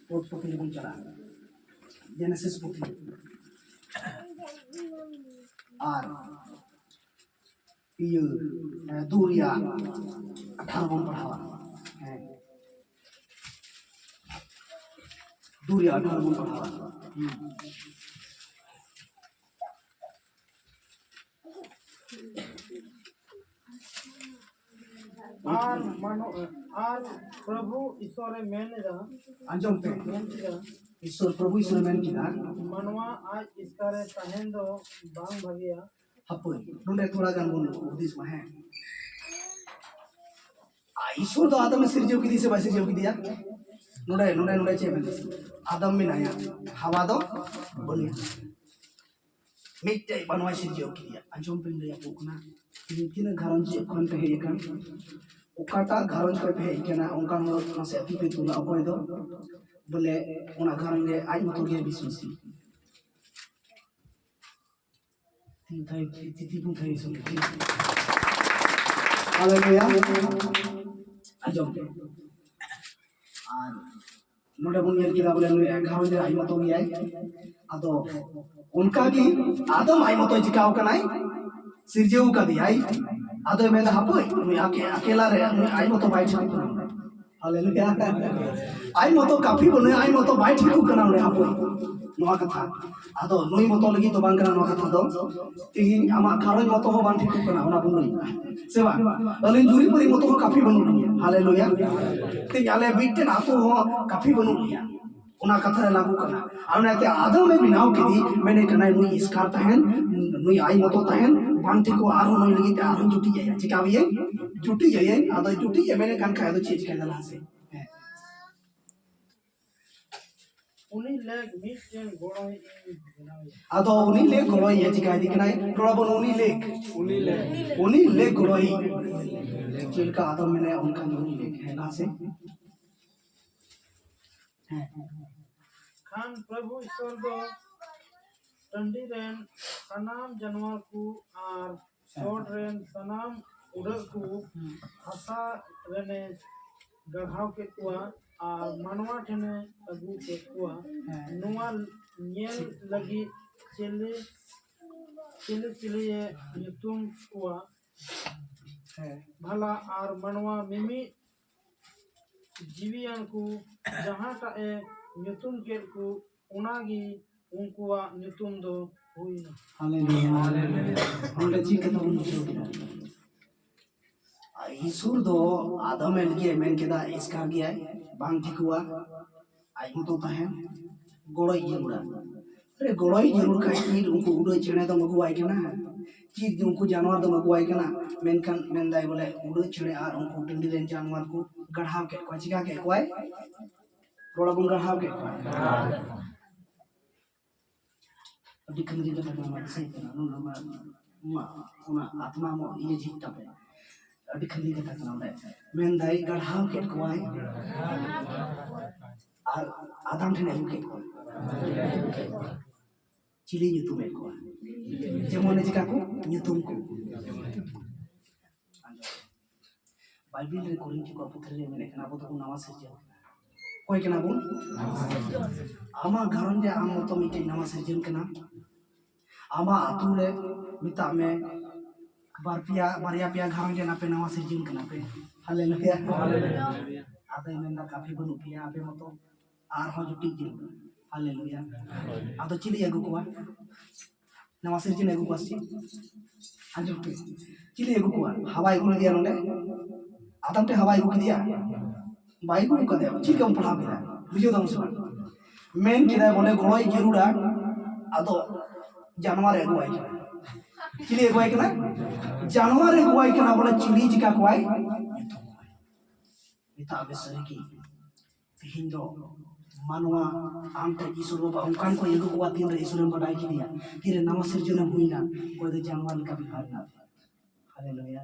putih pun cara Genesis putih ar iya duria 18 pun pढ़ावा duria 18 pun pढ़ावा আর প্রভু ঈশ্বরে মেনেরা anjom pe ईश्वर प्रभु ईश्वर main किदा मनवा आज इसकारे तहेंदो बांग भगिया hapoi nunde थोड़ा gan bun udis ma hai ईश्वर तो आदम में सिरजो की दी से बासी जो की दिया नोड़े नोड़े नोड़े चेपे आदम में नया हवा दो बनिया मिट्टे बनवाई सिरजो की दिया अंजोम पे ले आपको ना किन घरंज कौन पे है kan उकाटा घरंज पे है केना उनका नो नसे अति पे तुला अकोय दो बोले उना घरंज ले आज मतो के विश्वासी तीन थाई तीती पुन थाई सुन हालेलुया अंजोम पे और नोड़े बुन यल किदा बोले घरंज ले आज मतो गया अदो उनका की आदम आई मतो जिकाओ कनाई सिरजेऊ का दिया आदो में हपई अकेला रे आई मतो बाइट हालेलुया आई मतो काफी बने आई मतो बाइट को कना रे हपई नोआ कथा आदो नई मतो लगी तो बांग कना नोआ कथा दो तिहिन आमा खारज मतो हो बांग ठीक कना ओना बुन सेवा अलिन दूरी परी मतो हो काफी बनु हालेलुया ते याले बिटे ना तो हो काफी बनु उना कथा लागू करना आउनाते आदम में बिनाव केदी मैंने कना नुई इसकार तहन नुई आई मतो तहन बांटी को आरो नुई लगी ते आरो जुटी जाय चिकाविए जुटी जाय आदो जुटी ये मैंने कान खाय दो चीज के दला से उनी लेग मिशन गोड़ोई आदो उनी ले गोड़ोई ये चिकाय दिखनाय प्रभु उनी ले गोड़ोई चिल का आदम में उनका उनी ले है ना से खान प्रभु ईश्वर दो टंडी रेन सनाम जानवर को आर शोट रेन सनाम उड़र को हसा रेने गढ़ाव के कुआ आर मनवा ठने अगु के कुआ नुआ न्यल लगी चिले चिले चिले युतुम कुआ भला आर मनवा मिमी जीवियन को जहाँ टाए न्यूतुम के को उनागी उनकुआ न्यूतुम दो हुई ना हालेलुया हमने जी के तो उनको ईश्वर दो आदम में लगे मैं केदा इसका गया बांग ठीक हुआ आई मतो तहन गोड़ोई जरूरा अरे गोड़ोई जरूर का चीज उनको उड़ो चेने तो मगु आई केना चीज उनको जानवर तो मगु आई केना मेनकन मेनदाई बोले उड़ो चेने आर उनको टिंडी रेन जानवर को गढ़ाव के को चिका के कोई रोड़ा बुन गढ़ाव के अभी खंडी का नाम से ना ना आत्मा मो ये जीता पे अभी खंडी का नाम है मेनदाई गढ़ाव के कोई आर आदम ठने के चिली nyutum ko jemone jika ko nyutum ko Bible रे कोरिन्थी को पत्र रे मेने कना बतो नवा सृजन कोई कना बो आमा घरन जे आम तो मिटे नवा सृजन कना आमा आतु रे मिता में बारपिया बारिया पिया घरन जे नापे नवा सृजन कना पे हालेलुया आदे मेना काफी बनु पिया आपे मतो आर हो जुटी जिल हालेलुया आदो चिली अगु को नवा सृजन अगु को आजो चिली अगु को हवाई को दिया नोले आदम ते हवाई को दिया बाई को दिया ठीक हम पढ़ा गया बुझो दम से मेन किदा बोले गोड़ोई जरूरा आदो जानवर अगु आई चिली अगु आई केना जानवर अगु आई केना बोले चिली जिका को आई मिता बेसरी की तिहिन दो मानवा आमते ईश्वर बाबा उनकान को एगो को दिन रे ईश्वर बड़ाई की दिया तीरे नवा सृजन हुईना कोई दे जानवर का भी हारना हालेलुया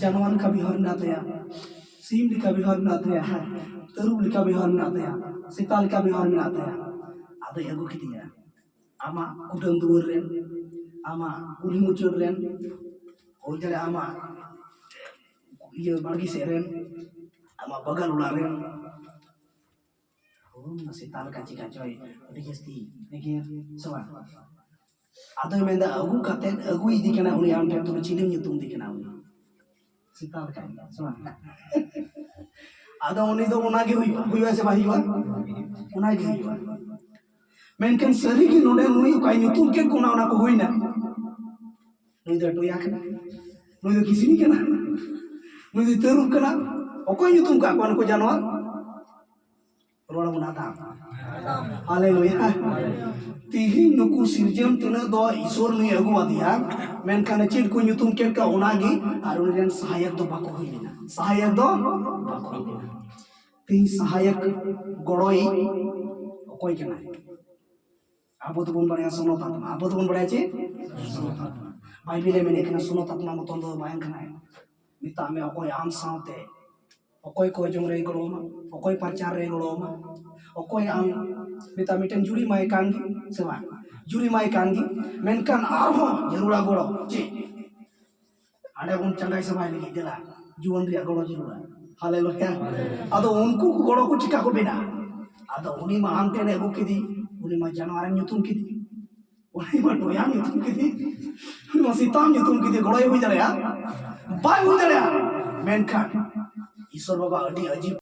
जानवर का भी हारना तया सीम का भी हारना तया तरुब का भी हारना तया सिताल का भी हारना तया आदो एगो की दिया आमा कुडम दुवर रेन आमा कुली मुचुर रेन ओ जले आमा ये बागी से रेन आमा बगल उड़ा rain Setan kaci kacoi adi jasti lagi soal ada yang menda agu katen agu idi kena uni am tu cilim nyutung di kena uni setan kan soal ada uni do una ge hui se bahi wa una ge hui menkan sari gi node nui kai nyutung ke kuna una ko hui na nui do to yak nui do kisini kena nui do teruk kena okoy nyutung ka ko januar rola munata haleluya tihin nuku sirjan tina do isor nui agu adia menkan chin ko nyutung ken ka onagi arun ren sahayak do bako hoina sahayak do bako hoina ti sahayak goroi okoy kena abo to bon baraya suno tatma abo to bon baraya che bible mene kena suno tatma moton do bayan kana mita me okoy am saute okoy ko jong re goloma okoy pacar re goloma okoy ang mita miten juri mai kangi sewa juri mai kangi menkan arho jarura golo ci ada un changai sama lagi jela juan ria golo jarura haleluya ado unku ko golo ko cika ko bena ado uni ma amte ne bukidi uni ma janaran nyutum kidi uni ma doyang nyutum kidi uni ma sitam nyutum kidi golo hui dale ya bai hui dale ya menkan ईश्वर बाबा अडी अजीब